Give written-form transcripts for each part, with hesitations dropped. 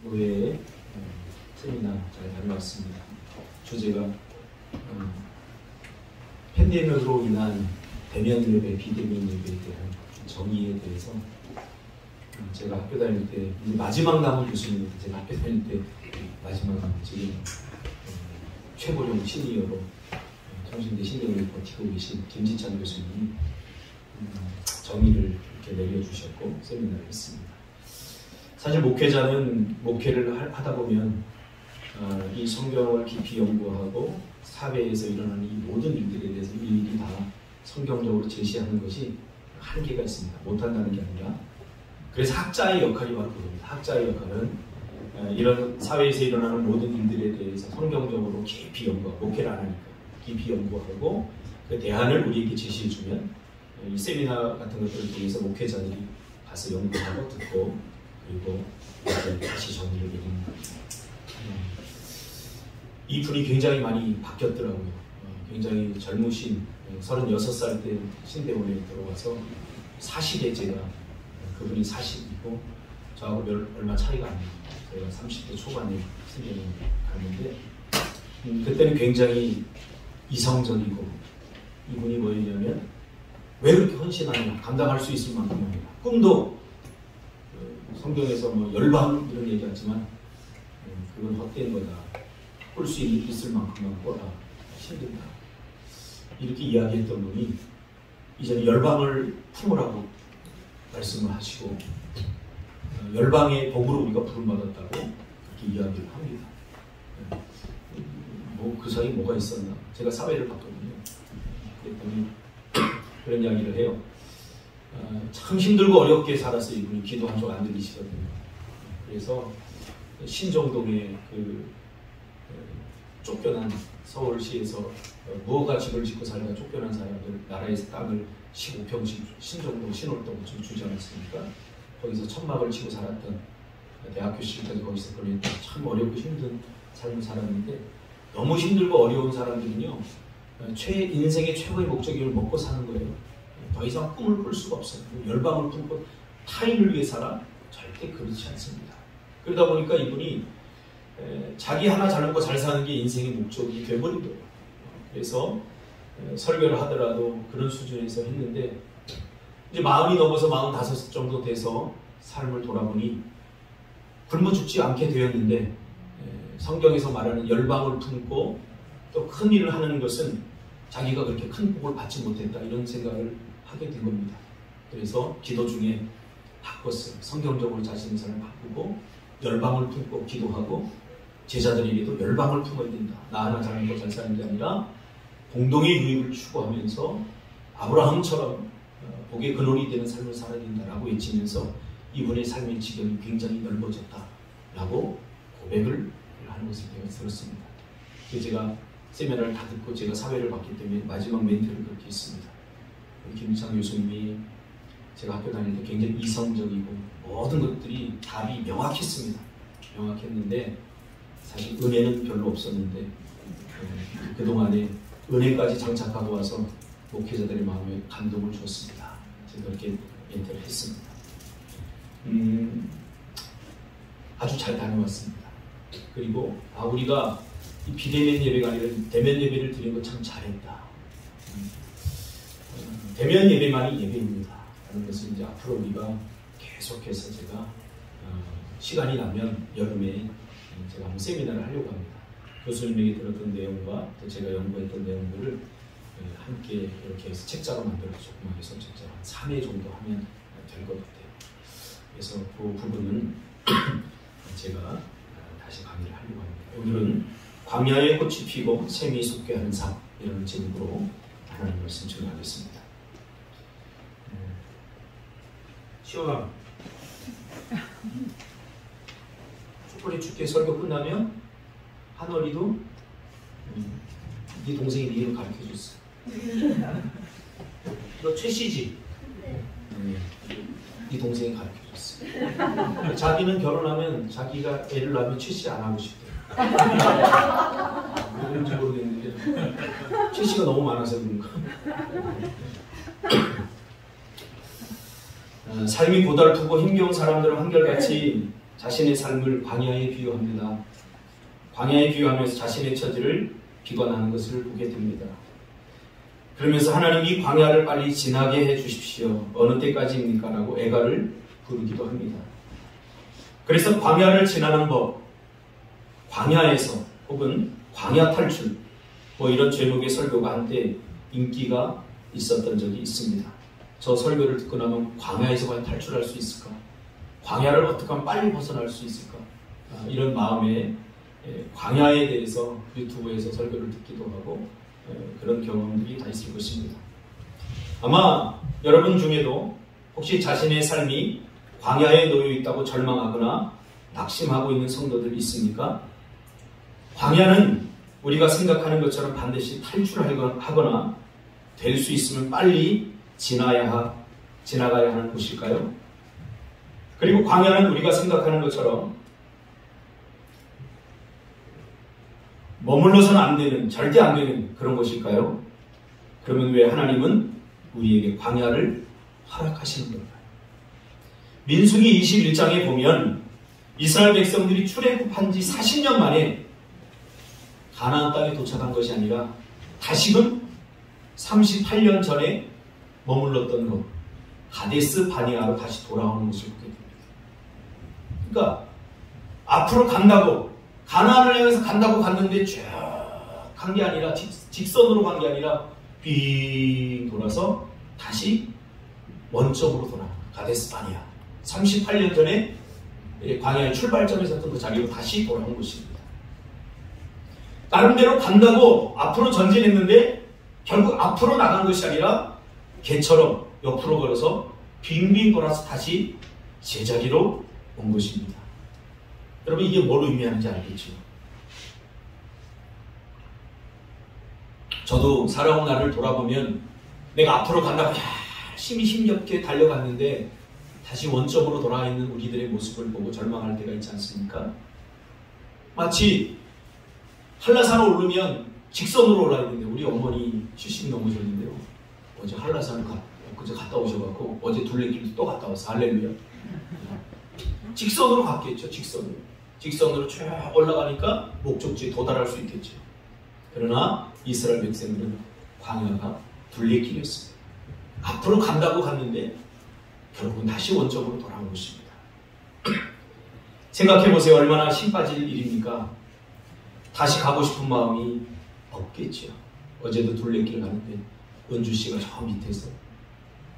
노예 세미나 잘 다녀왔습니다. 주제가 팬데믹으로 인한 대면 예배, 비대면 예배에 대한 정의에 대해서 제가 학교 다닐 때 마지막 남은 교수님인데 제가 학교 다닐 때 마지막 남은 지금 최고령 시니어로 정신대 신경을 버티고 계신 김지찬 교수님이 정의를 이렇게 내려주셨고 세미나를 했습니다. 사실 목회자는 목회를 하다 보면 이 성경을 깊이 연구하고 사회에서 일어나는 이 모든 일들에 대해서 일일이 다 성경적으로 제시하는 것이 한계가 있습니다. 못한다는 게 아니라 그래서 학자의 역할이 바로 그겁니다. 학자의 역할은 이런 사회에서 일어나는 모든 일들에 대해서 성경적으로 깊이 연구하고 목회를 안 하니까 깊이 연구하고 그 대안을 우리에게 제시해주면 이 세미나 같은 것들을 통해서 목회자들이 가서 연구하고 듣고 그리고 다시 정리를 내리는 겁니다. 이 분이 굉장히 많이 바뀌었더라고요. 굉장히 젊으신 36살 때 신대원에 들어와서 40에 제가 그분이 40이고 저하고 얼마 차이가 안 나요. 제가 30대 초반에 신대원에 갔는데 그때는 굉장히 이성적이고 이분이 뭐였냐면 왜 그렇게 헌신하냐 감당할 수 있을 만큼입니다. 꿈도 성경에서 뭐 열방 이런 얘기하지만 그건 헛된 거다. 꿀 수 있을 만큼만 꿔라. 힘들다. 이렇게 이야기했던 분이 이제는 열방을 품으라고 말씀을 하시고 열방의 복으로 우리가 부름받았다고 그렇게 이야기를 합니다. 뭐 그 사이에 뭐가 있었나? 제가 사회를 봤거든요. 그랬더니 그런 이야기를 해요. 참 힘들고 어렵게 살아서 이분이 기도 한 쪽 안 들리시거든요. 그래서 신정동에 쫓겨난 서울시에서 무허가 집을 짓고 살다가 쫓겨난 사람들 나라에서 땅을 15평씩 신정동 신월동 주지 않았습니까? 거기서 천막을 치고 살았던 대학교 시절까지 거기서 보냈던 참 어렵고 힘든 삶을 살았는데 너무 힘들고 어려운 사람들은요 인생의 최고의 목적을 먹고 사는 거예요. 더 이상 꿈을 꿀 수가 없어요. 열방을 품고 타인을 위해 살아? 절대 그렇지 않습니다. 그러다 보니까 이분이 자기 하나 잘 먹고 잘 사는 게 인생의 목적이 되어버리더라고요. 그래서 설교를 하더라도 그런 수준에서 했는데 이제 마음이 넘어서 45 정도 돼서 삶을 돌아보니 굶어 죽지 않게 되었는데 성경에서 말하는 열방을 품고 또 큰 일을 하는 것은 자기가 그렇게 큰 복을 받지 못했다 이런 생각을 하게 된 겁니다. 그래서 기도 중에 바꿨어요. 성경적으로 자신의 삶을 바꾸고 열방을 품고 기도하고 제자들에게도 열방을 품어야 된다. 나 하나 잘 먹고 잘 사는 게 아니라 공동의 유익을 추구하면서 아브라함처럼 복의 근원이 되는 삶을 살아야 된다라고 외치면서 이분의 삶의 지경이 굉장히 넓어졌다라고 고백을 하는 것을 제가 들었습니다. 그래서 제가 세미나를 다 듣고 제가 사회를 봤기 때문에 마지막 멘트를 그렇게 했습니다. 김지찬 교수님이 제가 학교 다닐 때 굉장히 이성적이고 모든 것들이 답이 명확했습니다. 명확했는데 사실 은혜는 별로 없었는데 그동안에 은혜까지 장착하고 와서 목회자들의 마음에 감동을 줬습니다. 제가 그렇게 멘트를 했습니다. 아주 잘 다녀왔습니다. 그리고 우리가 이 비대면 예배가 아니라 대면 예배를 드린 거 참 잘했다. 대면 예배만이 예배입니다. 라는 것을 이제 앞으로 우리가 계속해서 제가 시간이 나면 여름에 제가 한번 세미나를 하려고 합니다. 교수님에게 들었던 내용과 또 제가 연구했던 내용들을 함께 이렇게 해서 책자로 만들어서 조그맣게 손책자로 한 3회 정도 하면 될 것 같아요. 그래서 그 부분은 제가 다시 강의를 하려고 합니다. 오늘은 광야의 꽃이 피고 샘이 솟게 하는 삶 이런 제목으로 하나님 말씀 전하겠습니다. 시원아 초콜릿 축제 설교 끝나면 한월이도 네 동생이 네 이름 가르쳐줬어. 너 최씨지? 네 동생이 가르쳐줬어. 자기는 결혼하면 자기가 애를 낳으면 최씨 안 하고 싶대. 왜 그런지 모르겠는데 최씨가 너무 많아서 그런가. 삶이 고달프고 힘겨운 사람들은 한결같이 자신의 삶을 광야에 비유합니다. 광야에 비유하면서 자신의 처지를 비관하는 것을 보게 됩니다. 그러면서 하나님이 광야를 빨리 지나게 해 주십시오. 어느 때까지입니까? 라고 애가를 부르기도 합니다. 그래서 광야를 지나는 법, 광야에서 혹은 광야 탈출, 이런 제목의 설교가 한때 인기가 있었던 적이 있습니다. 저 설교를 듣고 나면 광야에서 과연 탈출할 수 있을까? 광야를 어떻게 하면 빨리 벗어날 수 있을까? 이런 마음에 광야에 대해서 유튜브에서 설교를 듣기도 하고 그런 경험들이 다 있을 것입니다. 아마 여러분 중에도 혹시 자신의 삶이 광야에 놓여 있다고 절망하거나 낙심하고 있는 성도들 있습니까? 광야는 우리가 생각하는 것처럼 반드시 탈출하거나 될 수 있으면 빨리 지나가야 하는 곳일까요? 그리고 광야는 우리가 생각하는 것처럼 머물러서는 안 되는, 절대 안 되는 그런 것일까요? 그러면 왜 하나님은 우리에게 광야를 허락하시는 걸까요? 민수기 21장에 보면 이스라엘 백성들이 출애굽한 지 40년 만에 가나안 땅에 도착한 것이 아니라 다시금 38년 전에 머물렀던 곳 가데스 바네아로 다시 돌아오는 것을 보게 됩니다. 그러니까 앞으로 간다고 가나안을 향해서 간다고 갔는데 쭉 간 게 아니라 직선으로 간 게 아니라 빙 돌아서 다시 원점으로 돌아옵니다. 가데스 바네아 38년 전에 광야의 출발점에서 그 자리로 다시 돌아온 것입니다. 나름대로 간다고 앞으로 전진했는데 결국 앞으로 나간 것이 아니라 개처럼 옆으로 걸어서 빙빙 돌아서 다시 제자리로 온 것입니다. 여러분 이게 뭘 의미하는지 알겠죠? 저도 살아온 날을 돌아보면 내가 앞으로 간다고 열심히 힘겹게 달려갔는데 다시 원점으로 돌아와 있는 우리들의 모습을 보고 절망할 때가 있지 않습니까? 마치 한라산을 오르면 직선으로 올라야 되는데 우리 어머니 70 넘으셨는데요. 어제 한라산을 그저 갔다 오셔갖고 어제 둘레길도 또 갔다 와서 할렐루야. 직선으로 갔겠죠. 직선으로 쭉 올라가니까 목적지에 도달할 수 있겠죠. 그러나 이스라엘 백성들은 광야가 둘레길이었습니다. 앞으로 간다고 갔는데 결국은 다시 원점으로 돌아온 것입니다. 생각해보세요. 얼마나 힘 빠질 일입니까? 다시 가고 싶은 마음이 없겠죠. 어제도 둘레길 가는데 은주씨가 저 밑에서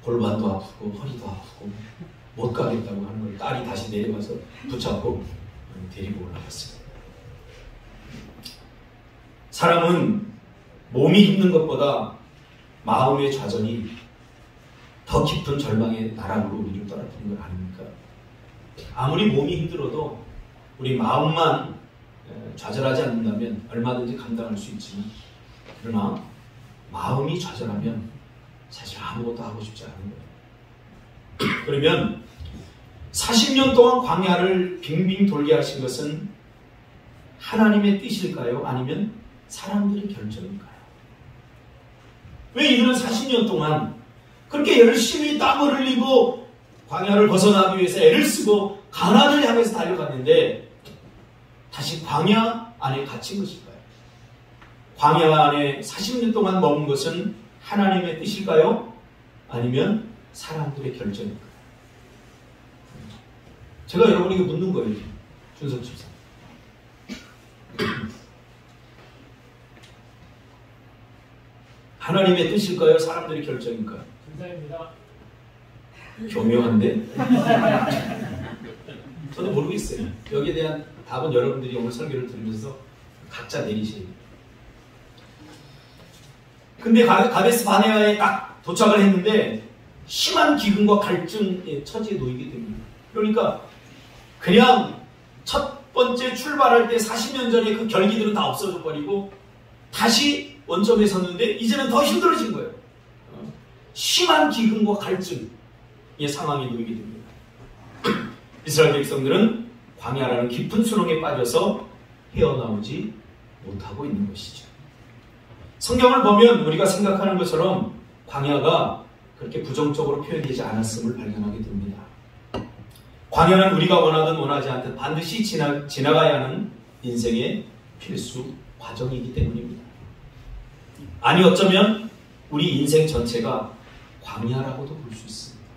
골반도 아프고 허리도 아프고 못 가겠다고 하는 걸 딸이 다시 내려가서 붙잡고 데리고 올라갔습니다. 사람은 몸이 힘든 것보다 마음의 좌절이 더 깊은 절망의 나락으로 우리를 떨어뜨리는 걸 아닙니까? 아무리 몸이 힘들어도 우리 마음만 좌절하지 않는다면 얼마든지 감당할 수 있지만 그러나 마음이 좌절하면 사실 아무것도 하고 싶지 않은 거예요. 그러면 40년 동안 광야를 빙빙 돌게 하신 것은 하나님의 뜻일까요? 아니면 사람들의 결정일까요? 왜 이들은 40년 동안 그렇게 열심히 땀을 흘리고 광야를 벗어나기 위해서 애를 쓰고 가나안을 향해서 달려갔는데 다시 광야 안에 갇힌 것일까요? 광야 안에 40년 동안 머문 것은 하나님의 뜻일까요? 아니면 사람들의 결정일까요? 제가 여러분에게 묻는 거예요. 준석 집사. 하나님의 뜻일까요? 사람들의 결정일까요? 감사합니다. 교묘한데? 저도 모르겠어요. 여기에 대한 답은 여러분들이 오늘 설교를 들으면서 각자 내리세요. 근데 가데스 바네아에 딱 도착을 했는데 심한 기근과 갈증의 처지에 놓이게 됩니다. 그러니까 그냥 첫 번째 출발할 때 40년 전에 그 결기들은 다 없어져 버리고 다시 원점에 섰는데 이제는 더 힘들어진 거예요. 심한 기근과 갈증의 상황에 놓이게 됩니다. 이스라엘 백성들은 광야라는 깊은 수렁에 빠져서 헤어나오지 못하고 있는 것이죠. 성경을 보면 우리가 생각하는 것처럼 광야가 그렇게 부정적으로 표현되지 않았음을 발견하게 됩니다. 광야는 우리가 원하든 원하지 않든 반드시 지나가야 하는 인생의 필수 과정이기 때문입니다. 아니 어쩌면 우리 인생 전체가 광야라고도 볼 수 있습니다.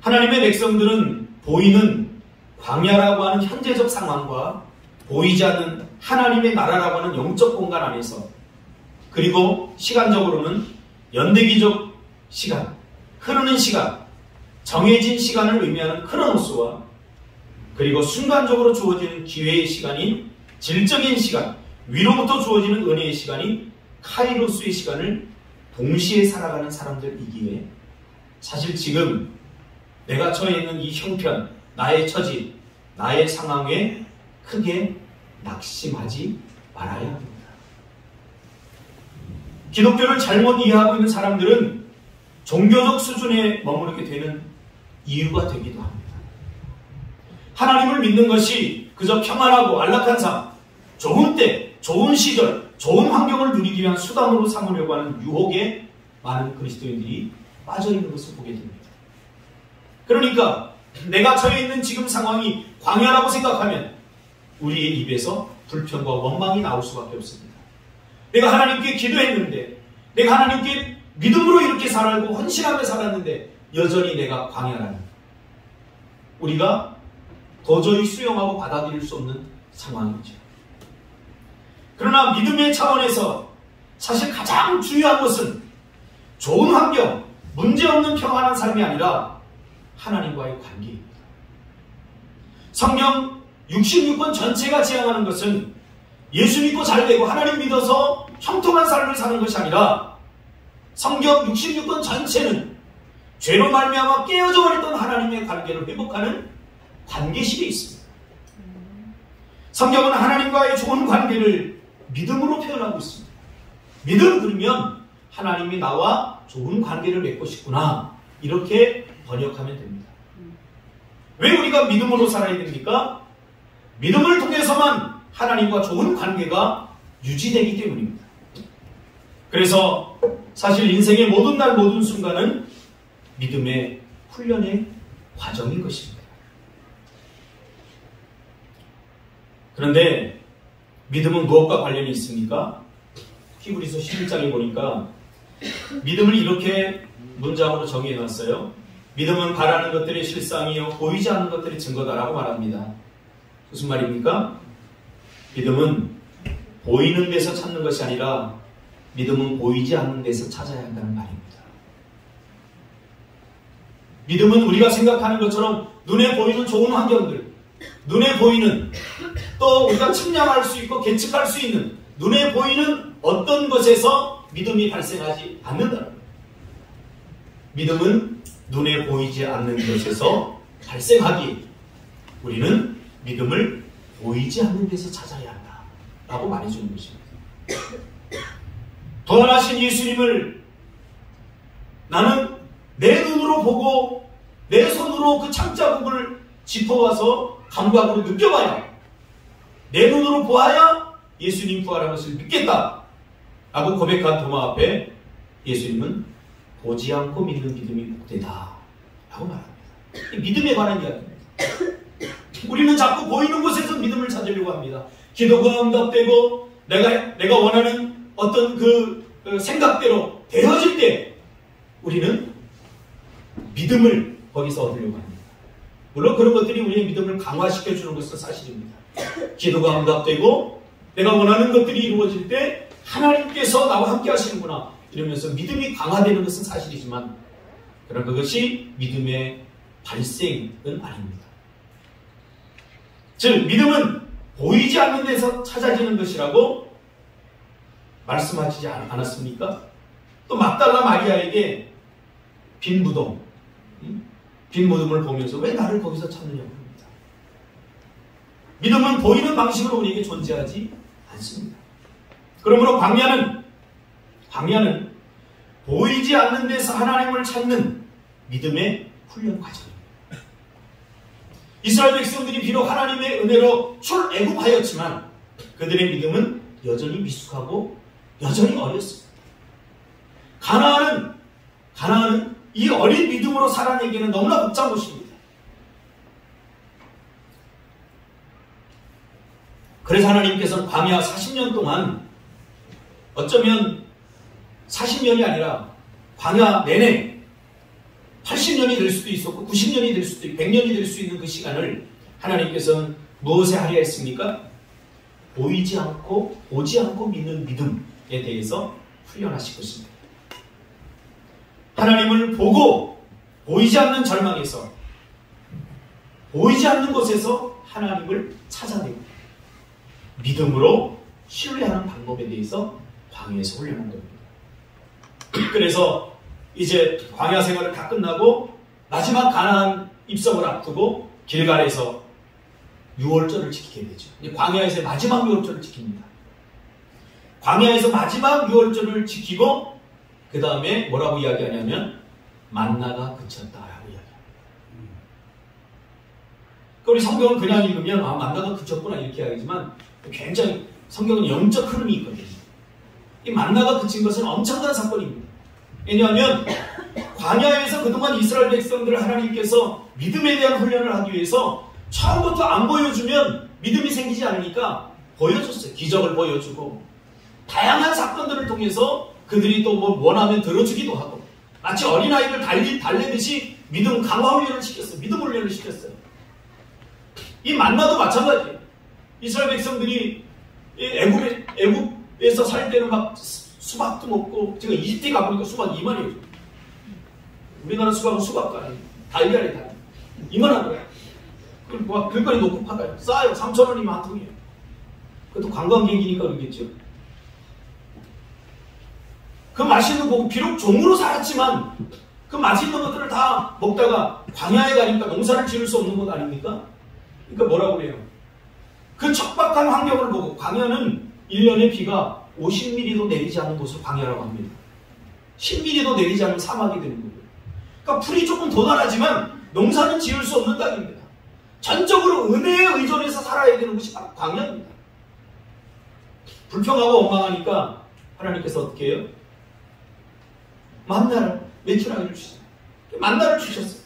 하나님의 백성들은 보이는 광야라고 하는 현재적 상황과 보이지 않는 하나님의 나라라고 하는 영적 공간 안에서, 그리고 시간적으로는 연대기적 시간, 흐르는 시간, 정해진 시간을 의미하는 크로노스와, 그리고 순간적으로 주어지는 기회의 시간인 질적인 시간, 위로부터 주어지는 은혜의 시간인 카이로스의 시간을 동시에 살아가는 사람들이기에, 사실 지금 내가 처해 있는 이 형편, 나의 처지, 나의 상황에 크게 낙심하지 말아야 합니다. 기독교를 잘못 이해하고 있는 사람들은 종교적 수준에 머무르게 되는 이유가 되기도 합니다. 하나님을 믿는 것이 그저 평안하고 안락한 삶, 좋은 때, 좋은 시절, 좋은 환경을 누리기 위한 수단으로 삼으려고 하는 유혹에 많은 그리스도인들이 빠져있는 것을 보게 됩니다. 그러니까 내가 처해 있는 지금 상황이 광야라고 생각하면 우리의 입에서 불평과 원망이 나올 수밖에 없습니다. 내가 하나님께 기도했는데, 내가 하나님께 믿음으로 이렇게 살고 헌신하며 살았는데 여전히 내가 광야라니, 우리가 도저히 수용하고 받아들일 수 없는 상황이죠. 그러나 믿음의 차원에서 사실 가장 중요한 것은 좋은 환경, 문제없는 평안한 삶이 아니라 하나님과의 관계입니다. 성경 66권 전체가 지향하는 것은 예수 믿고 잘 되고 하나님 믿어서 형통한 삶을 사는 것이 아니라, 성경 66권 전체는 죄로 말미암아 깨어져 버렸던 하나님의 관계를 회복하는 관계식에 있습니다. 성경은 하나님과의 좋은 관계를 믿음으로 표현하고 있습니다. 믿음, 그러면 하나님이 나와 좋은 관계를 맺고 싶구나, 이렇게 번역하면 됩니다. 왜 우리가 믿음으로 살아야 됩니까? 믿음을 통해서만 하나님과 좋은 관계가 유지되기 때문입니다. 그래서 사실 인생의 모든 날 모든 순간은 믿음의 훈련의 과정인 것입니다. 그런데 믿음은 무엇과 관련이 있습니까? 히브리서 11장에 보니까 믿음을 이렇게 문장으로 정의해놨어요. 믿음은 바라는 것들의 실상이요 보이지 않는 것들의 증거다라고 말합니다. 무슨 말입니까? 믿음은 보이는 데서 찾는 것이 아니라 믿음은 보이지 않는 데서 찾아야 한다는 말입니다. 믿음은 우리가 생각하는 것처럼 눈에 보이는 좋은 환경들, 눈에 보이는, 또 우리가 측량할 수 있고 계측할 수 있는 눈에 보이는 어떤 것에서 믿음이 발생하지 않는다. 믿음은 눈에 보이지 않는 것에서 발생하기, 우리는 믿음을 보이지 않는 데서 찾아야 한다 라고 말해주는 것입니다. 부활하신 예수님을 나는 내 눈으로 보고 내 손으로 그 창자국을 짚어와서 감각으로 느껴봐야, 내 눈으로 보아야 예수님 부활한 것을 믿겠다 라고 고백한 도마 앞에 예수님은 보지 않고 믿는 믿음이 복되다 라고 말합니다. 믿음에 관한 이야기입니다. 우리는 자꾸 보이는 곳에서 믿음을 찾으려고 합니다. 기도가 응답되고 내가 원하는 어떤 그 생각대로 되어질 때 우리는 믿음을 거기서 얻으려고 합니다. 물론 그런 것들이 우리의 믿음을 강화시켜주는 것은 사실입니다. 기도가 응답되고 내가 원하는 것들이 이루어질 때 하나님께서 나와 함께 하시는구나 이러면서 믿음이 강화되는 것은 사실이지만, 그러나 그것이 믿음의 발생은 아닙니다. 즉 믿음은 보이지 않는 데서 찾아지는 것이라고 말씀하시지 않았습니까? 또 막달라 마리아에게 빈 무덤을 보면서 왜 나를 거기서 찾느냐고 합니다. 믿음은 보이는 방식으로 우리에게 존재하지 않습니다. 그러므로 광야는 보이지 않는 데서 하나님을 찾는 믿음의 훈련 과정입니다. 이스라엘 백성들이 비록 하나님의 은혜로 출애굽하였지만 그들의 믿음은 여전히 미숙하고 여전히 어렸습니다. 가나안은 이 어린 믿음으로 살아내기는 너무나 벅찬 곳입니다. 그래서 하나님께서는 광야 40년 동안, 어쩌면 40년이 아니라 광야 내내 80년이 될 수도 있었고 90년이 될 수도 있고 100년이 될 수 있는 그 시간을 하나님께서는 무엇에 하려 했습니까? 보이지 않고 보지 않고 믿는 믿음에 대해서 훈련하실 것입니다. 하나님을 보고 보이지 않는 절망에서, 보이지 않는 곳에서 하나님을 찾아내고 믿음으로 신뢰하는 방법에 대해서 광야에서 훈련한 겁니다. 그래서 이제 광야 생활을 다 끝나고 마지막 가나안 입성을 앞두고 길갈에서 유월절을 지키게 되죠. 광야에서 마지막 유월절을 지킵니다. 광야에서 마지막 유월절을 지키고 그 다음에 뭐라고 이야기하냐면 만나가 그쳤다라고 이야기합니다. 우리 성경을 그냥 읽으면 만나가 그쳤구나 이렇게 하겠지만 굉장히 성경은 영적 흐름이 있거든요. 이 만나가 그친 것은 엄청난 사건입니다. 왜냐하면 광야에서 그동안 이스라엘 백성들을 하나님께서 믿음에 대한 훈련을 하기 위해서 처음부터 안 보여주면 믿음이 생기지 않으니까 보여줬어요. 기적을 보여주고 다양한 사건들을 통해서 그들이 또 뭐 원하면 들어주기도 하고 마치 어린아이를 달래듯이 믿음 강화 훈련을 시켰어요. 믿음 훈련을 시켰어요. 이 만나도 마찬가지예요. 이스라엘 백성들이 애굽에서 살 때는 막 수박도 먹고, 제가 이집트에 가보니까 수박 이만해요. 우리나라 수박은 수박도 아니에요. 달걀이 달걀. 이만한 거야. 그리고 막 길거리 놓고 팔아요. 싸요. 3,000원이면 한 통이에요. 그것도 관광객이니까 그러겠죠. 그 맛있는 거, 비록 종으로 살았지만 그 맛있는 것들을 다 먹다가 광야에 가니까 농사를 지을 수 없는 것 아닙니까? 그러니까 뭐라고 그래요? 그 척박한 환경을 보고, 광야는 1년에 비가 50mm도 내리지 않는 곳을 광야라고 합니다. 10mm도 내리지 않는 사막이 되는 거예요. 그러니까 풀이 조금 더 나라지만 농사는 지을 수 없는 땅입니다. 전적으로 은혜에 의존해서 살아야 되는 곳이 바로 광야입니다. 불평하고 원망하니까 하나님께서 어떻게 해요? 만나를 매출하기를 주셨어요. 만나를 주셨어요.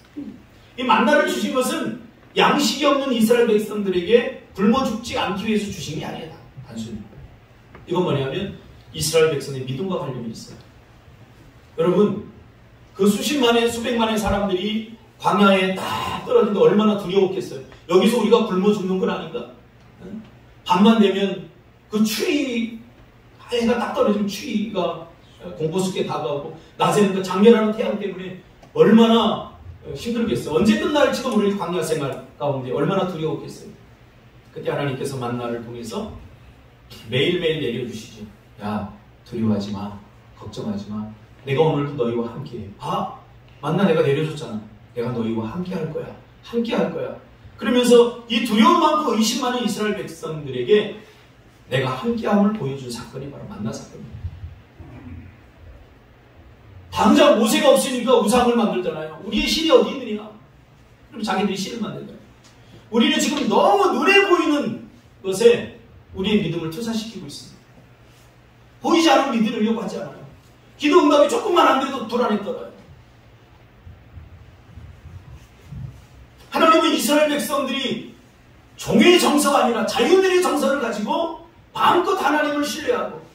이 만나를 주신 것은 양식이 없는 이스라엘 백성들에게 굶어 죽지 않기 위해서 주신 게 아니에요. 단순히. 이건 뭐냐면 이스라엘 백성의 믿음과 관련이 있어요. 여러분, 그 수십만의 수백만의 사람들이 광야에 딱 떨어지는데 얼마나 두려웠겠어요. 여기서 우리가 굶어 죽는 건 아닌가? 밤만 되면 그 추위, 해가 딱 떨어지면 추위가 공포스럽게 다가오고 낮에는 그 장렬하는 태양 때문에 얼마나 힘들겠어요. 언제 끝날지도 모르는 광야 생활 가운데 얼마나 두려웠겠어요. 그때 하나님께서 만나를 통해서 매일매일 내려주시죠. 야, 두려워하지 마. 걱정하지 마. 내가 오늘도 너희와 함께해. 만나 내가 내려줬잖아. 내가 너희와 함께 할 거야. 함께 할 거야. 그러면서 이 두려움 많고 의심 많은 이스라엘 백성들에게 내가 함께함을 보여준 사건이 바로 만나 사건입니다. 당장 모세가 없으니까 우상을 만들잖아요. 우리의 신이 어디 있느냐? 그럼 자기들이 신을 만들잖아요. 우리는 지금 너무 눈에 보이는 것에 우리의 믿음을 투사시키고 있습니다. 보이지 않은 믿으려고 하지 않아요. 기도 응답이 조금만 안 돼도 불안에 떨어요. 하나님은 이스라엘 백성들이 종의 정서가 아니라 자유들의 정서를 가지고 마음껏 하나님을 신뢰하고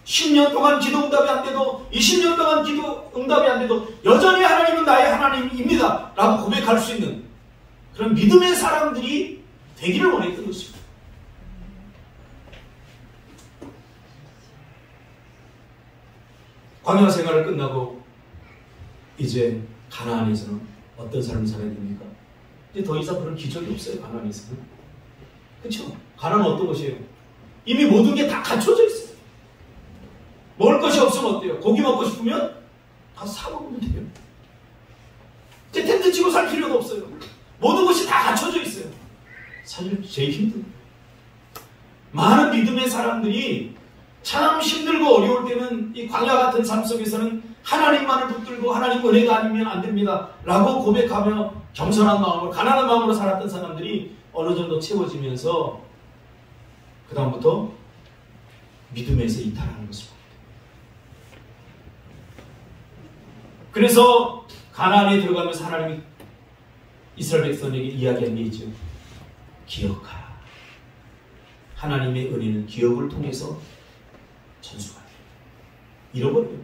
10년 동안 기도 응답이 안 돼도 20년 동안 기도 응답이 안 돼도 여전히 하나님은 나의 하나님입니다 라고 고백할 수 있는 그런 믿음의 사람들이 되기를 원했던 것입니다. 광야 생활을 끝나고 이제 가나안에서는 어떤 삶을 살아야 됩니까? 이제 더 이상 그런 기적이 없어요. 가나안에서는. 그렇죠? 가나안은 어떤 것이에요? 이미 모든 게 다 갖춰져 있어요. 먹을 것이 없으면 어때요? 고기 먹고 싶으면 다 사 먹으면 돼요. 이제 텐트 치고 살 필요도 없어요. 모든 것이 다 갖춰져 있어요. 사실 제일 힘든 많은 믿음의 사람들이 참 힘들고 어려울 때는 이 광야 같은 삶 속에서는 하나님만을 붙들고 하나님 은혜가 아니면 안 됩니다 라고 고백하며 겸손한 마음으로 가난한 마음으로 살았던 사람들이 어느 정도 채워지면서 그 다음부터 믿음에서 이탈하는 것입니다. 그래서 가나안에 들어가면서 하나님이 이스라엘 백성에게 이야기한 게 있죠. 기억하라. 하나님의 은혜는 기억을 통해서 전수가 돼요. 잃어버려요.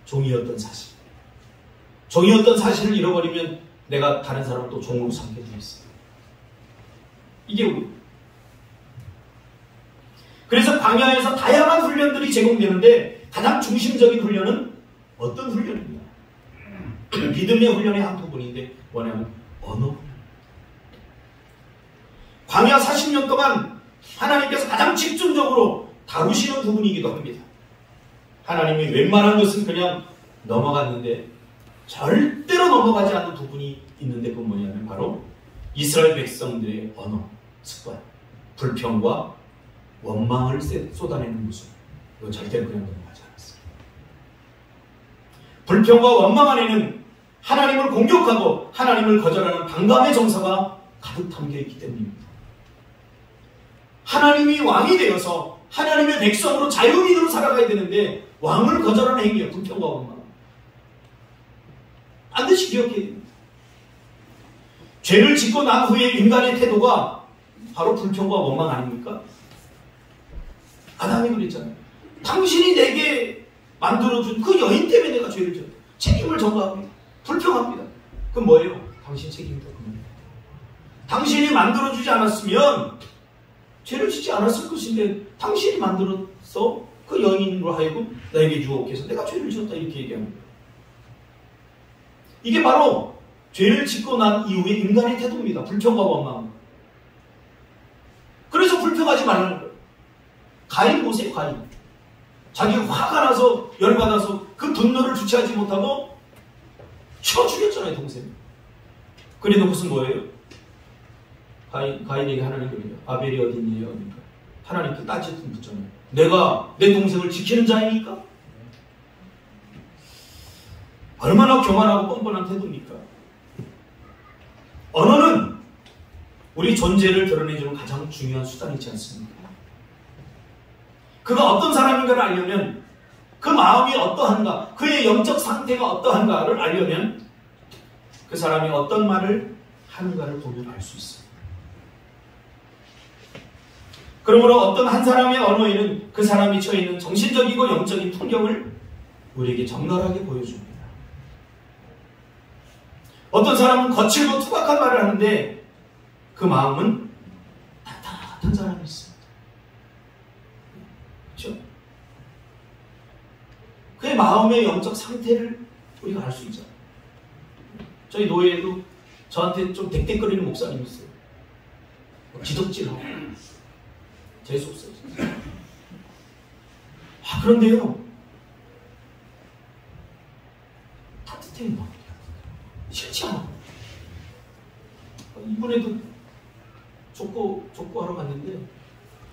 종이었던 사실. 종이었던 사실을 잃어버리면 내가 다른 사람을 또 종으로 삼게 되어 있어요. 이게 우리. 그래서 광야에서 다양한 훈련들이 제공되는데 가장 중심적인 훈련은 어떤 훈련입니까? 믿음의 훈련의 한 부분인데 뭐냐면 언어. 광야 40년 동안 하나님께서 가장 집중적으로 다루시는 부분이기도 합니다. 하나님이 웬만한 것은 그냥 넘어갔는데 절대로 넘어가지 않는 부분이 있는데 그건 뭐냐면 바로 이스라엘 백성들의 언어, 습관, 불평과 원망을 쏟아내는 모습. 이거 절대로 그냥 넘어가지 않았어요. 불평과 원망 안에는 하나님을 공격하고 하나님을 거절하는 반감의 정서가 가득 담겨있기 때문입니다. 하나님이 왕이 되어서 하나님의 백성으로 자유민으로 살아가야 되는데 왕을 거절하는 행위예요. 불평과 원망. 반드시 기억해야 됩니다. 죄를 짓고 난 후에 인간의 태도가 바로 불평과 원망 아닙니까? 아담이 그랬잖아요. 당신이 내게 만들어준 그 여인 때문에 내가 죄를 졌다. 책임을 전가합니다. 불평합니다. 그럼 뭐예요? 당신 책임이다. 당신이 만들어주지 않았으면 죄를 짓지 않았을 것인데 당신이 만들어서 그 여인으로 하여금 나에게 유혹해서 내가 죄를 지었다 이렇게 얘기합니다. 이게 바로 죄를 짓고 난 이후에 인간의 태도입니다. 불평과 원망. 그래서 불평하지 말라는 거예요. 가인 보세요. 가인. 자기가 화가 나서 열받아서 그 분노를 주체하지 못하고 쳐 죽였잖아요. 동생. 그래 놓고서 뭐예요? 가인에게 하나님 그래요. 아벨이 어디 있니? 그러니까 하나님께 따지듯 묻잖아요. 내가 내 동생을 지키는 자이니까? 얼마나 교만하고 뻔뻔한 태도입니까? 언어는 우리 존재를 드러내주는 가장 중요한 수단이지 않습니까? 그가 어떤 사람인가를 알려면 그 마음이 어떠한가, 그의 영적 상태가 어떠한가를 알려면 그 사람이 어떤 말을 하는가를 보면 알 수 있어요. 그러므로 어떤 한 사람의 언어에는 그 사람이 처해 있는 정신적이고 영적인 풍경을 우리에게 적나라하게 보여줍니다. 어떤 사람은 거칠고 투박한 말을 하는데 그 마음은 따뜻한 사람이 있습니다. 그렇죠? 그의 마음의 영적 상태를 우리가 알 수 있잖아요. 저희 노예에도 저한테 좀 뎁뎁거리는 목사님이 있어요. 지덕질하고 재수없어요. 그런데요, 따뜻해요. 막 싫지 않아. 이번에도 족구 하러 갔는데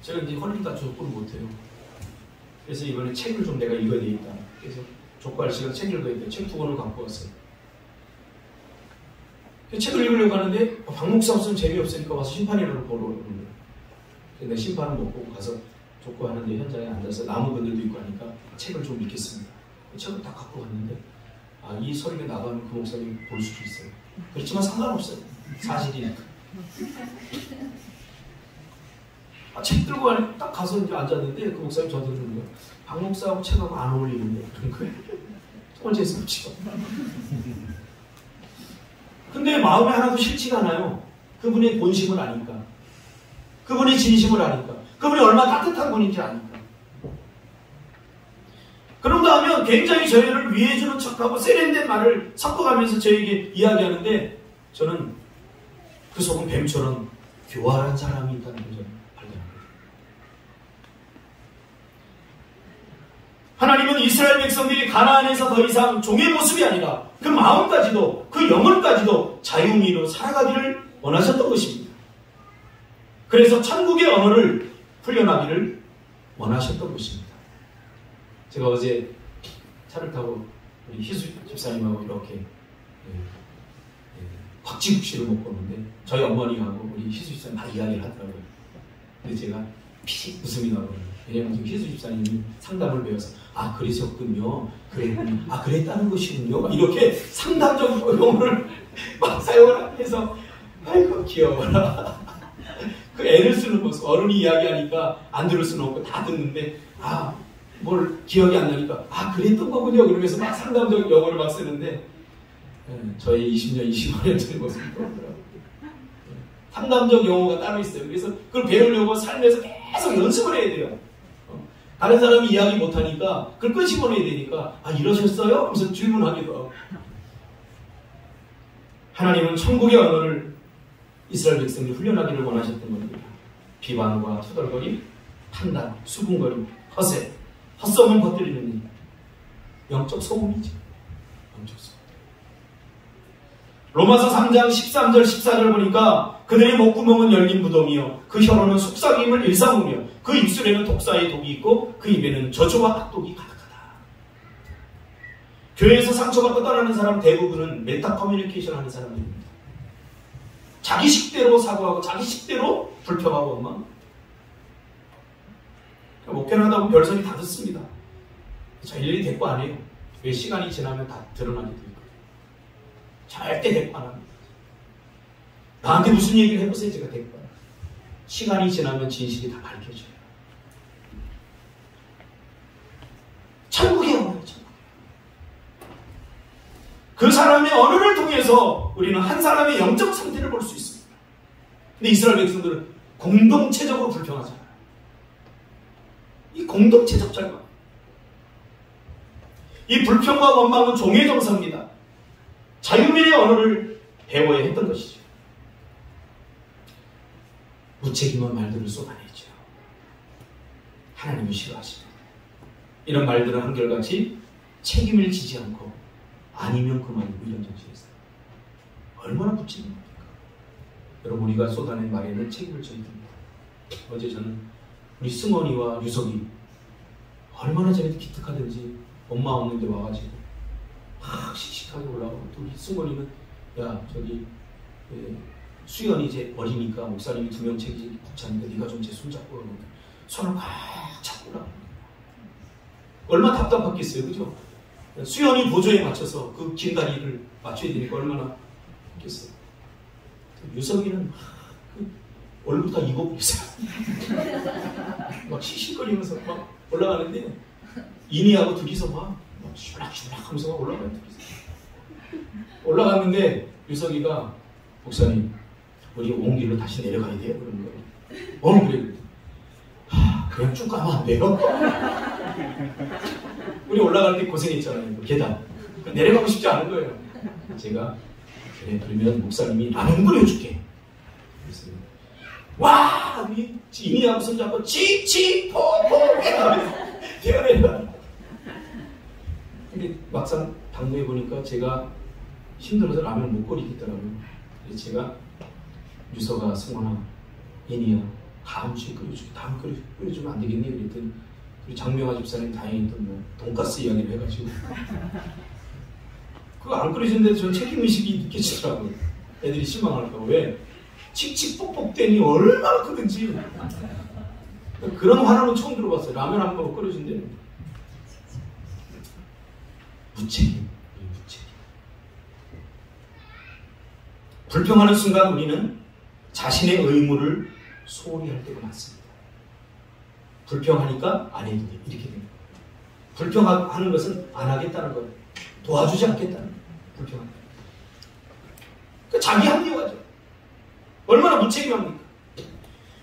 제가 이제 허리를 다쳐서 족구를 못해요. 그래서 이번에 책을 좀 내가 읽어야 되겠다. 그래서 족구할 시간 책 읽어야 돼. 책 2권을 갖고 왔어요. 책을 읽으려고 하는데 박 목사 없으면 재미없으니까 와서 심판이라고 보러 오는 거예요. 내가 심판을 먹고 가서 족구하는데 현장에 앉아서 나무 그늘도 있고 하니까 책을 좀 읽겠습니다. 책을 딱 갖고 갔는데 이 소리가 나가면 그 목사님 볼 수도 있어요. 그렇지만 상관없어요. 사실이니까. 책 들고 딱 가서 이제 앉았는데 그 목사님 저한테 그러는 거예요. 박 목사하고 책하고 안 어울리는데 그런 거예요. 정말 재수없죠. 근데 마음에 하나도 싫지가 않아요. 그분의 본심을 아니까. 그분의 진심을 아니까. 그분이 얼마나 따뜻한 분인지 아니까. 그런가 하면 굉장히 저희를 위해주는 척하고 세련된 말을 섞어가면서 저에게 이야기하는데 저는 그 속은 뱀처럼 교활한 사람이 있다는 걸 발견합니다. 하나님은 이스라엘 백성들이 가나안에서 더 이상 종의 모습이 아니라 그 마음까지도 그 영혼까지도 자유미로 살아가기를 원하셨던 것입니다. 그래서 천국의 언어를 훈련하기를 원하셨던 것입니다. 제가 어제 차를 타고 우리 희수 집사님하고 이렇게 곽지국씨를 먹고 오는데 저희 어머니하고 우리 희수 집사님 다 이야기를 하더라고요. 근데 제가 피식 웃음이 나거든요. 왜냐하면 지금 희수 집사님이 상담을 배워서 그러셨군요. 그랬다는 것이군요. 이렇게 상담적 용어를 막 사용을 해서 아이고 귀여워라. 그 애를 쓰는 모습, 어른이 이야기하니까 안 들을 수는 없고 다 듣는데 뭘 기억이 안 나니까 그랬던 거군요. 그러면서 막 상담적 영어를 막 쓰는데 저희 20년, 25년 전 모습이 그러더라고요. 상담적 영어가 따로 있어요. 그래서 그걸 배우려고 살면서 계속 연습을 해야 돼요. 다른 사람이 이야기 못하니까 그걸 끄집어내야 되니까 이러셨어요? 하면서 질문하기도 하고. 하나님은 천국의 언어를 이스라엘 백성들이 훈련하기를 원하셨던 겁니다. 비방과 투덜거림, 판단, 수군거림, 허세, 헛소문 퍼뜨리는 일. 영적 소음이죠. 영적 소음. 로마서 3장 13절 14절 보니까 그들의 목구멍은 열린 무덤이요 그 혀로는 속삭임을 일삼으며 그 입술에는 독사의 독이 있고 그 입에는 저주와 악독이 가득하다. 교회에서 상처받고 떠나는 사람 대부분은 메타 커뮤니케이션 하는 사람들입니다. 자기 식대로 사고하고 자기 식대로 불평하고 엄마. 목회를 하다 보면 별소리 다 듣습니다. 저 일일이 대꾸 안 해요. 왜 시간이 지나면 다 드러나게 돼요. 절대 대꾸 안 합니다. 나한테 무슨 얘기를 해보세요. 제가 대꾸 안 합니다. 시간이 지나면 진실이 다 밝혀져요. 천국의 언어예요. 그 사람의 언어를 통해서 우리는 한 사람의 영적 상태를 볼 수 있습니다. 근데 이스라엘 백성들은 공동체적으로 불평하잖아요. 이 공동체적 절망. 이 불평과 원망은 종의 정서입니다. 자유민의 언어를 배워야 했던 것이죠. 무책임한 말들을 쏟아내죠. 하나님을 싫어하시죠. 이런 말들은 한결같이 책임을 지지 않고 아니면 그만이고 이런 정신이었어요. 얼마나 무책임합니까? 여러분 우리가 쏟아낸 말에는 책임을 져야 됩니다. 어제 저는 우리 승원이와 유석이 얼마나 저희도 기특하든지 엄마 없는데 와가지고 막 씩씩하게 올라가고 또 우리 승원이는 수연이 이제 어리니까 목사님이 2명 책임이 벅차니까 네가 좀 제 손 잡고 그러는데 손을 막 잡고 올라가는 거예요. 얼마나 답답했겠어요. 그죠? 수연이 보조에 맞춰서 그 긴 다리를 맞춰야 되니까 얼마나 했겠어요. 유석이는 얼굴 다 익어버리고 있어요. 막 시시거리면서 막 올라가는데 이니하고 둘이서 막 슈락슈락 하면서 막 올라가요. 올라갔는데 유석이가 목사님 우리 온 길로 다시 내려가야 돼요? 그러는 거예요. 그래. 그냥 쭉 가면 안 돼요? 우리 올라갈 때 고생했잖아요. 계단. 내려가고 싶지 않은 거예요. 제가 그래 그러면 목사님이 라면 끓여줄게. 그래서 와! 우리 이니하고 손잡고 치치포포 뛰어내려. 근데 막상 당부해 보니까 제가 힘들어서 라면을 못 끓이겠더라고요. 그래서 제가 유서가, 승원아, 이니야 다음 주에 끓여줄게. 다음 끓여주면 안 되겠니? 그랬더니 우리 장명화 집사님 다행히 또 돈가스 이야기를 해가지고 그거 안 끓여주는데 전 책임의식이 느껴지더라고요. 애들이 실망할까 봐. 왜? 칙칙폭폭대니 얼마나 크든지 그런 화로는 처음 들어봤어요. 라면 한 번 끓여준다는 무책임. 불평하는 순간 우리는 자신의 의무를 소홀히 할 때가 많습니다. 불평하니까 안 해도 돼. 이렇게 됩니다. 불평하는 것은 안 하겠다는 거예요. 도와주지 않겠다는 거예요. 불평하는 거예요. 그러니까 자기 합리화죠. 얼마나 무책임합니까?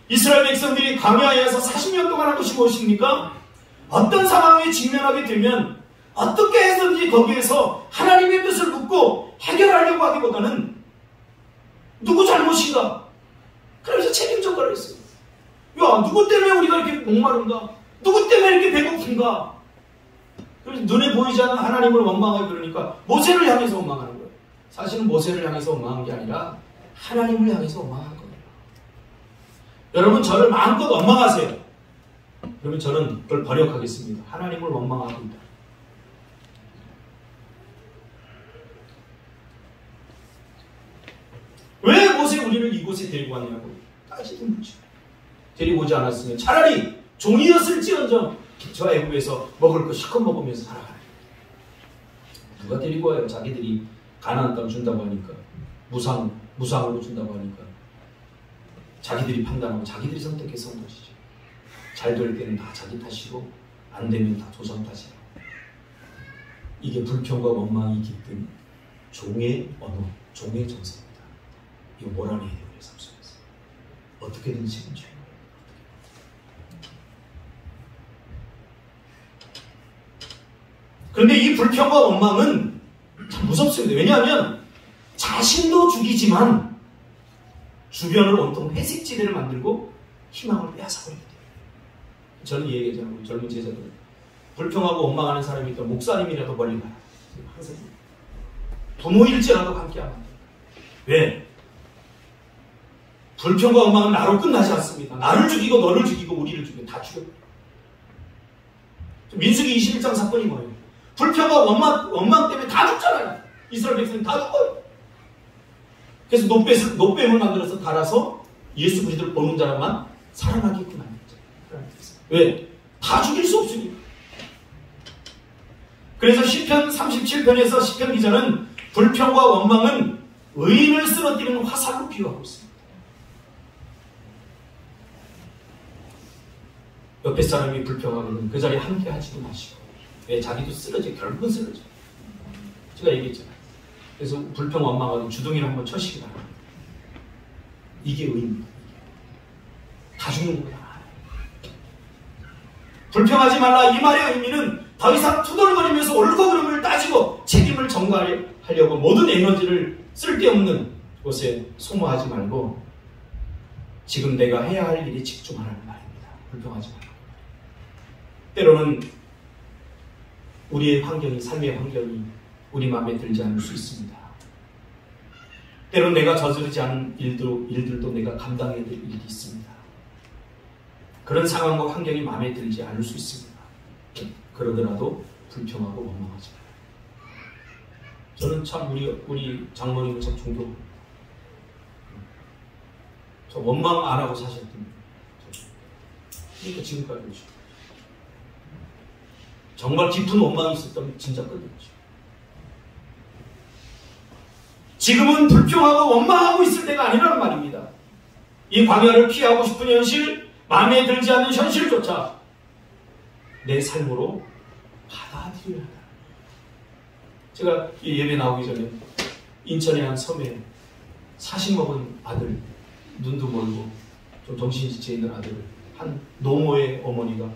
이스라엘 백성들이 광야에서 40년 동안 한 것이 무엇입니까? 어떤 상황에 직면하게 되면 어떻게 해서든지 거기에서 하나님의 뜻을 묻고 해결하려고 하기보다는 누구 잘못인가? 그래서 책임 전가를 했어요. 야, 누구 때문에 우리가 이렇게 목마른가? 누구 때문에 이렇게 배고픈가? 그래서 눈에 보이지 않는 하나님을 원망하기 그러니까 모세를 향해서 원망하는 거예요. 사실은 모세를 향해서 원망한 게 아니라 하나님을 향해서 원망한 거예요. 여러분 저를 마음껏 원망하세요. 그러면 저는 그걸 번역하겠습니다. 하나님을 원망하고 있다. 왜 모세 우리를 이곳에 데리고 왔냐고 따지도 묻죠. 데리고 오지 않았으면 차라리 종이었을지언정 저 애굽에서 먹을 거 실컷 먹으면서 살아가는 누가 데리고 와요? 자기들이 가나안 땅 준다고 하니까 무상으로 준다고 하니까 자기들이 판단하고 자기들이 선택해서 온 것이죠. 잘 될 때는 다 자기 탓이고 안 되면 다 조상 탓이라고. 이게 불평과 원망이 깃든 종의 언어, 종의 정서입니다. 이거 뭐라는 얘기예요, 삶 속에서. 어떻게든 책임져요. 그런데 이 불평과 원망은 참 무섭습니다. 왜냐하면 자신도 죽이지만 주변을 온통 회색지대를 만들고 희망을 빼앗아버리게 돼요. 저는 이 얘기잖아요. 우리 젊은 제자들. 불평하고 원망하는 사람이 있다면 목사님이라도 멀리 가라. 항상 부모일지라도 함께하면 돼요. 왜? 불평과 원망은 나로 끝나지 않습니다. 나를 죽이고 너를 죽이고 우리를 죽이고 다 죽여요. 민수기 21장 사건이 뭐예요? 불평과 원망 때문에 다 죽잖아요. 이스라엘 백성은 다 죽어요. 그래서 노뱀을 만들어서 달아서 예수 그리스도를 보는 사람만 살아나게끔 만들었죠. 왜? 다 죽일 수 없으니까. 그래서 시편 37편에서 시편 기자는 불평과 원망은 의인을 쓰러뜨리는 화살로 비유하고 있습니다. 옆에 사람이 불평하면 그 자리에 함께 하지도 마시고, 왜? 자기도 쓰러져, 결국은 쓰러져. 제가 얘기했잖아요. 그래서 불평 원망하고 주둥이를 한번 쳐시기 바랍니다. 이게 의입니다. 다 죽는 거다. 불평하지 말라 이 말의 의미는 더 이상 투덜거리면서 옳고 그름을 따지고 책임을 전가하려고 모든 에너지를 쓸데없는 곳에 소모하지 말고 지금 내가 해야 할 일에 집중하라는 말입니다. 불평하지 말고. 때로는 우리의 환경이, 삶의 환경이 우리 마음에 들지 않을 수 있습니다. 때로는 내가 저지르지 않은 일들도 내가 감당해야 될 일이 있습니다. 그런 상황과 환경이 마음에 들지 않을 수 있습니다. 그러더라도 불평하고 원망하지 마요. 저는 참 우리 장모님을 참 존경합니다. 저 원망 안 하고 사셨던 그러니까 지금까지 오시고 정말 깊은 원망이 있었다면 진짜 끝났죠. 지금은 불평하고 원망하고 있을 때가 아니라는 말입니다. 이 광야를 피하고 싶은 현실, 마음에 들지 않는 현실조차 내 삶으로 받아들여야 한다. 제가 이 예배 나오기 전에 인천의 한 섬에 40 먹은 아들, 눈도 멀고 좀 정신이 지쳐 있는 아들을 한 노모의 어머니가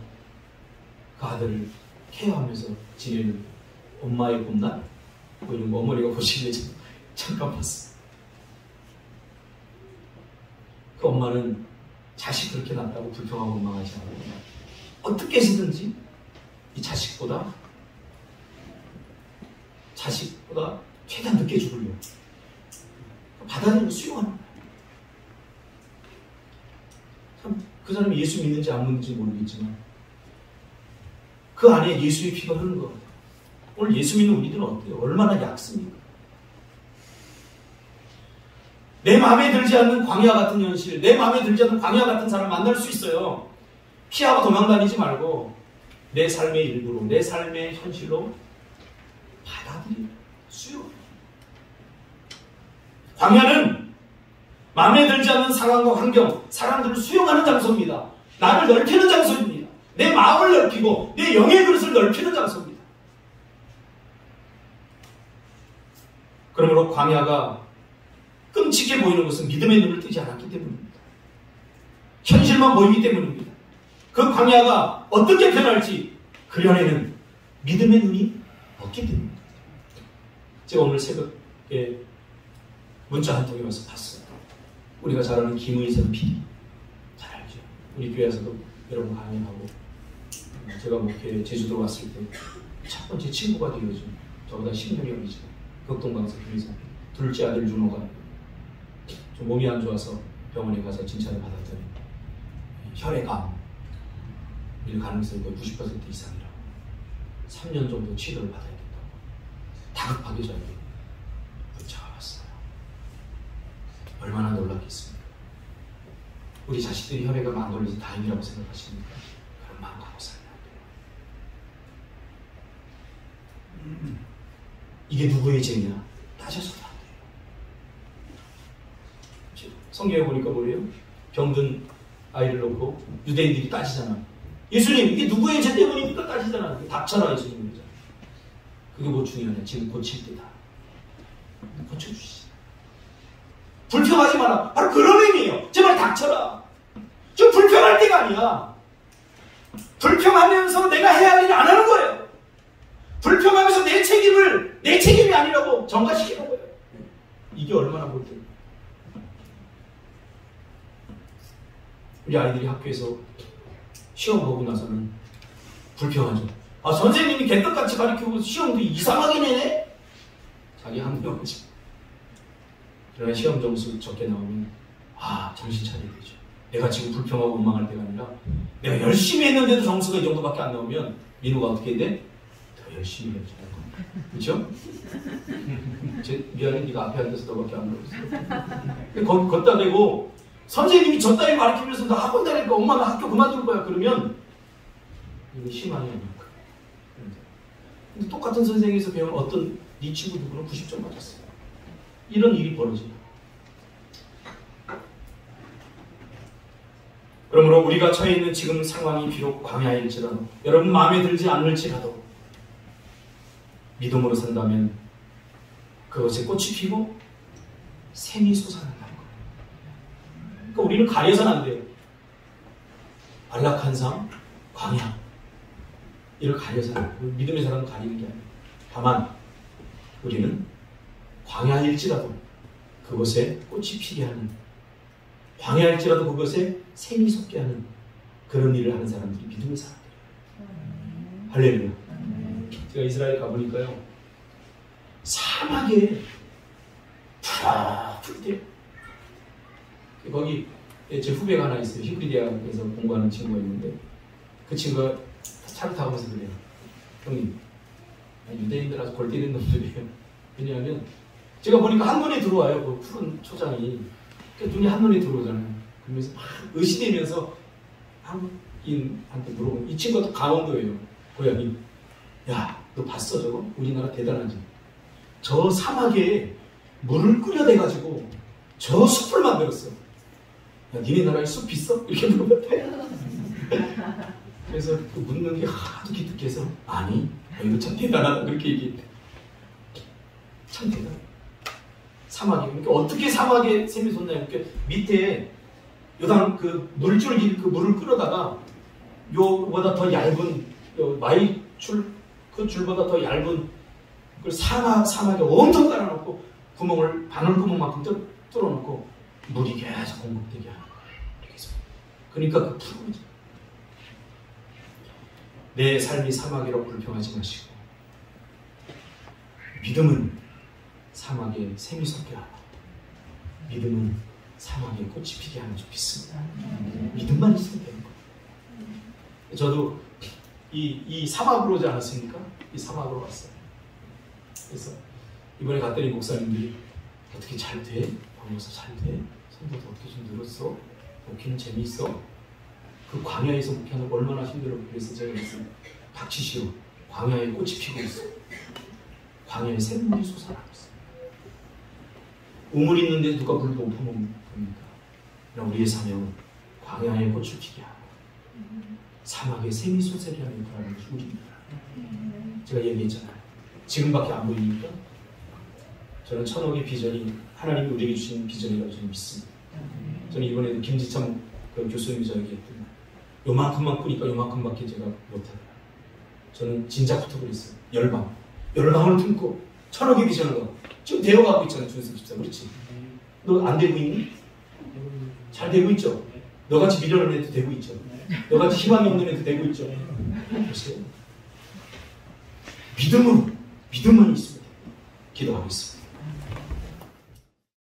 그 아들을 케어하면서 지내는 엄마의 봄날 뭐 이런 거 어머니가 보시기에 잠깐 봤어요. 그 엄마는 자식 그렇게 낳았다고 불평하고 원망하지 않아요. 어떻게 해서든지 이 자식보다 최대한 늦게 죽으려고 받아들이고 수용하는 거예요. 참 그 사람이 예수 믿는지 안 믿는지 모르겠지만 그 안에 예수의 피가 흐르는 것 같아요. 오늘 예수 믿는 우리들은 어때요? 얼마나 얕습니까? 내 마음에 들지 않는 광야 같은 현실, 내 마음에 들지 않는 광야 같은 사람 만날 수 있어요. 피하고 도망다니지 말고 내 삶의 일부로, 내 삶의 현실로 받아들이고 수용. 광야는 마음에 들지 않는 상황과 환경, 사람들을 수용하는 장소입니다. 나를 넓히는 장소입니다. 내 마음을 넓히고 내 영의 그릇을 넓히는 장소입니다. 그러므로 광야가 끔찍해 보이는 것은 믿음의 눈을 뜨지 않았기 때문입니다. 현실만 보이기 때문입니다. 그 광야가 어떻게 변할지 그 안에는 믿음의 눈이 없기 때문입니다. 제가 오늘 새벽에 문자 한 통이 와서 봤어요. 우리가 잘 아는 김의선 PD 잘 알죠. 우리 교회에서도 여러 번 강연하고 제가 목회 제주도 왔을 때 첫 번째 친구가 되어준 저보다 10년이 어리죠. 격동방사 김의선 PD. 둘째 아들 준호가 좀 몸이 안 좋아서 병원에 가서 진찰을 받았더니 혈액암 일 가능성이 거의 90% 이상이라고 3년 정도 치료를 받아야 된다고 다급하게 저에게 문자가 왔어요. 얼마나 놀랐겠습니까? 우리 자식들이 혈액암 안 걸려서 다행이라고 생각하십니까? 그런 마음 갖고 살면 안 돼요. 이게 누구의 죄냐? 따져서도 안 돼요. 성경에 보니까 뭐예요? 병든 아이를 놓고 유대인들이 따지잖아. 예수님 이게 누구의 죄 때문입니까? 따지잖아. 닥쳐라 예수님. 그게 뭐 중요하냐. 지금 고칠 때다. 고쳐주시지. 불평하지 마라. 바로 그런 의미예요. 제발 닥쳐라. 지금 불평할 때가 아니야. 불평하면서 내가 해야 할 일을 안 하는 거예요. 불평하면서 내 책임이 아니라고 전가시키는 거예요. 이게 얼마나 볼 때예요. 우리 아이들이 학교에서 시험 보고 나서는 불평하죠. 아, 선생님이 개떡같이 가르치고 시험도 이상하게 내네? 자기 학력이지. 그러나 시험 점수 적게 나오면 아, 정신 차려야 되죠. 내가 지금 불평하고 원망할 때가 아니라 내가 열심히 했는데도 점수가 이 정도밖에 안 나오면 민우가 어떻게 돼? 더 열심히 해야죠. 그렇죠? 미안해, 네가 앞에 앉아서 너밖에 안 배웠어. 걷다 대고 선생님이 저 따위 가르치면서 나 학원 다니니까 엄마 나 학교 그만둘 거야. 그러면 이거 희망이 아닐까. 근데 똑같은 선생님에서 배운 어떤 네 친구 누구는 90점 맞았어요. 이런 일이 벌어진다. 그러므로 우리가 처해 있는 지금 상황이 비록 광야일지라도 여러분 마음에 들지 않을지라도 믿음으로 산다면 그것에 꽃이 피고 샘이 솟아난다는 거예요. 그러니까 우리는 가려서는 안 돼요. 안락한 삶, 광야 이를 가려서는 안 돼요. 믿음의 사람은 가리는 게 아니에요. 다만 우리는 광야일지라도 그것에 꽃이 피게 하는, 광야일지라도 그것에 샘이 솟게 하는 그런 일을 하는 사람들이 믿음의 사람들이에요. 할렐루야. 제가 이스라엘 가보니까요, 사막에 푸르 때 거기 제 후배가 하나 있어요. 히브리 대학에서 공부하는 친구가 있는데 그 친구가 차를 타고면서 그래요. 형님, 유대인들 아주 골 때리는 놈들이에요. 왜냐하면 제가 보니까 한눈에 들어와요. 그 푸른 초장이. 그러니까 눈이 한눈에 들어오잖아요. 그러면서 막 의시되면서 한국인한테 물어보면, 이 친구가 또 강원도예요. 고향이. 야, 너 봤어 저거? 우리나라 대단하지? 저 사막에 물을 끓여대가지고 저 숲을 만들었어. 야, 니네 나라에 숲 있어? 이렇게 물어봤대. 그래서 그 묻는 게 하도 기특해서 아니, 이거 참 대단하다 그렇게 얘기했대. 참 대단해. 사막에. 그러니까 어떻게 사막에 샘이 솟나요? 그러니까 밑에 요단 그 물줄기 그 물을 끌어다가 요보다 더 얇은 요 마이줄 그 줄보다 더 얇은 그 사막에 엄청 깔아놓고 구멍을 바늘구멍만큼 뚫어놓고 물이 계속 공급되게 하는 거예요. 그러니까 그 푸르지. 내 삶이 사막이라고 불평하지 마시고 믿음은 사막에 샘이 솟게 하고 믿음은 사막에 꽃이 피게 하는 줄 믿습니다. 믿음만 있으면 되는 거예요. 저도 이 사막으로 오지 않았습니까? 이 사막으로 왔어요. 그래서 이번에 갔더니 목사님들이 어떻게 잘 돼? 방에서 잘 돼? 성도도 어떻게 좀 늘었어? 목회는 재미있어? 그 광야에서 목회하는 거 얼마나 힘들어. 그래서 제가 그랬어요. 닥치시오. 광야에 꽃이 피고 있어. 광야에 샘물이 솟아나고 있어. 우물 있는데 누가 물 높으면 겁니까? 그러나 우리의 사명은 광야에 꽃을 피게 하고 사막에 샘이 솟게 하는 그런 일입니다. 제가 얘기했잖아요. 지금밖에 안 보이니까 저는 천억의 비전이 하나님이 우리에게 주신 비전이라고 저는 믿습니다. 저는 이번에도 김지참 그 교수님이 저에게 했던 요만큼만 꾸니까 요만큼밖에 제가 못하더라. 저는 진작부터 그랬어요. 열방을 품고 천억의 비전을 갖고 지금 되어가고 있잖아요. 준승 집사. 그렇지? 너 안 되고 있니? 잘 되고 있죠? 너같이 미련한 애도 되고 있죠? 너같이 희망이 없는 애도 되고 있죠? 보세요. 믿음만 있으면 돼요. 기도하겠습니다.